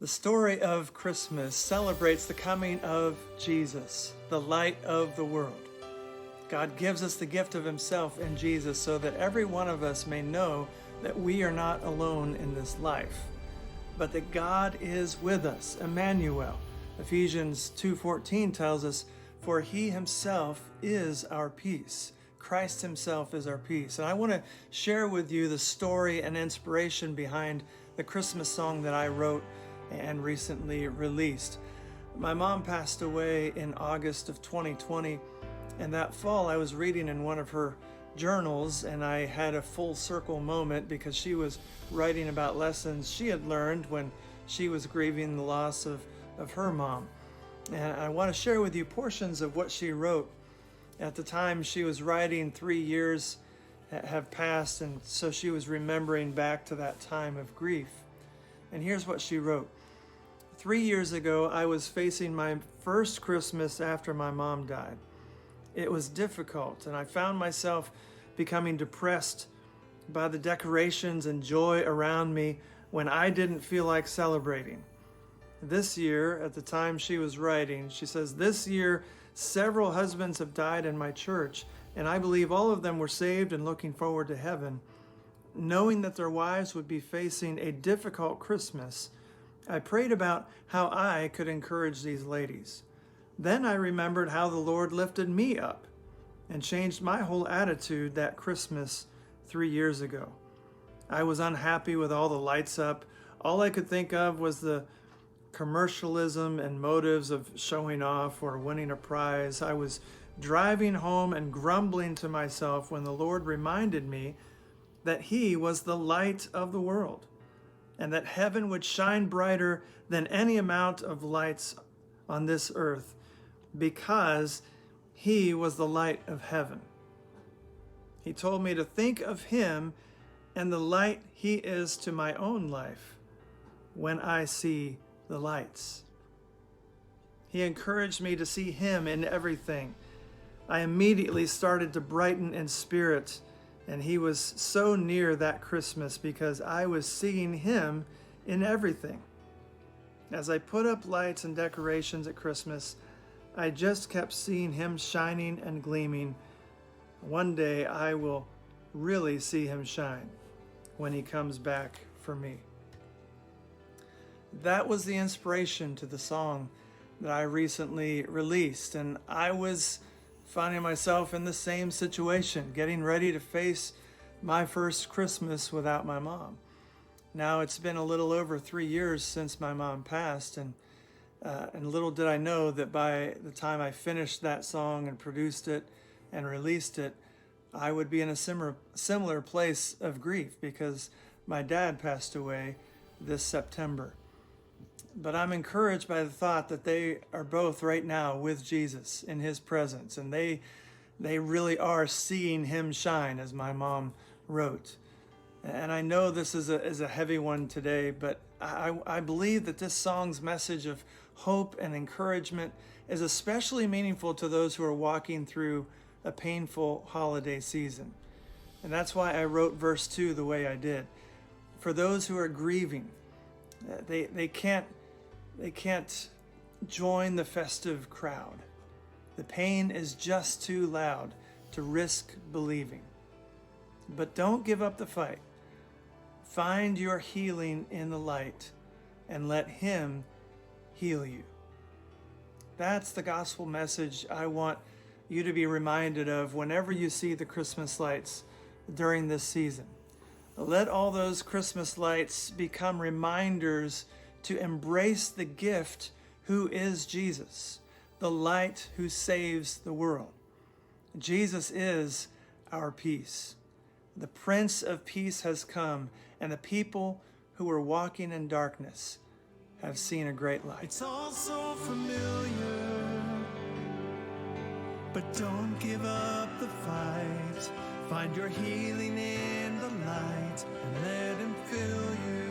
The story of Christmas celebrates the coming of Jesus, the light of the world. God gives us the gift of Himself in Jesus so that every one of us may know that we are not alone in this life, but that God is with us, Emmanuel. Ephesians 2:14 tells us, "For He Himself is our peace." Christ Himself is our peace. And I want to share with you the story and inspiration behind the Christmas song that I wrote and recently released. My mom passed away in August of 2020, and that fall I was reading in one of her journals, and I had a full circle moment because she was writing about lessons she had learned when she was grieving the loss of her mom. And I want to share with you portions of what she wrote. At the time she was writing, 3 years have passed, and so she was remembering back to that time of grief. And here's what she wrote. 3 years ago, I was facing my first Christmas after my mom died. It was difficult, and I found myself becoming depressed by the decorations and joy around me when I didn't feel like celebrating. This year, at the time she was writing, she says, "This year, several husbands have died in my church, and I believe all of them were saved and looking forward to heaven. Knowing that their wives would be facing a difficult Christmas, I prayed about how I could encourage these ladies. Then I remembered how the Lord lifted me up and changed my whole attitude that Christmas 3 years ago. I was unhappy with all the lights up. All I could think of was the commercialism and motives of showing off or winning a prize. I was driving home and grumbling to myself when the Lord reminded me that He was the light of the world, and that heaven would shine brighter than any amount of lights on this earth because He was the light of heaven. He told me to think of Him and the light He is to my own life when I see the lights. He encouraged me to see Him in everything. I immediately started to brighten in spirit, and He was so near that Christmas because I was seeing Him in everything. As I put up lights and decorations at Christmas, I just kept seeing Him shining and gleaming. One day I will really see Him shine when He comes back for me." That was the inspiration to the song that I recently released, and I was finding myself in the same situation, getting ready to face my first Christmas without my mom. Now it's been a little over 3 years since my mom passed, and little did I know that by the time I finished that song and produced it and released it, I would be in a similar place of grief because my dad passed away this September. But I'm encouraged by the thought that they are both right now with Jesus in His presence, and they really are seeing Him shine, as my mom wrote. And I know this is a heavy one today, but I believe that this song's message of hope and encouragement is especially meaningful to those who are walking through a painful holiday season. And that's why I wrote verse 2 the way I did. For those who are grieving, they can't join the festive crowd. The pain is just too loud to risk believing. But don't give up the fight. Find your healing in the light and let Him heal you. That's the gospel message I want you to be reminded of whenever you see the Christmas lights during this season. Let all those Christmas lights become reminders to embrace the gift who is Jesus, the light who saves the world. Jesus is our peace. The Prince of Peace has come, and the people who were walking in darkness have seen a great light. It's all so familiar, but don't give up the fight. Find your healing in the light and let Him fill you.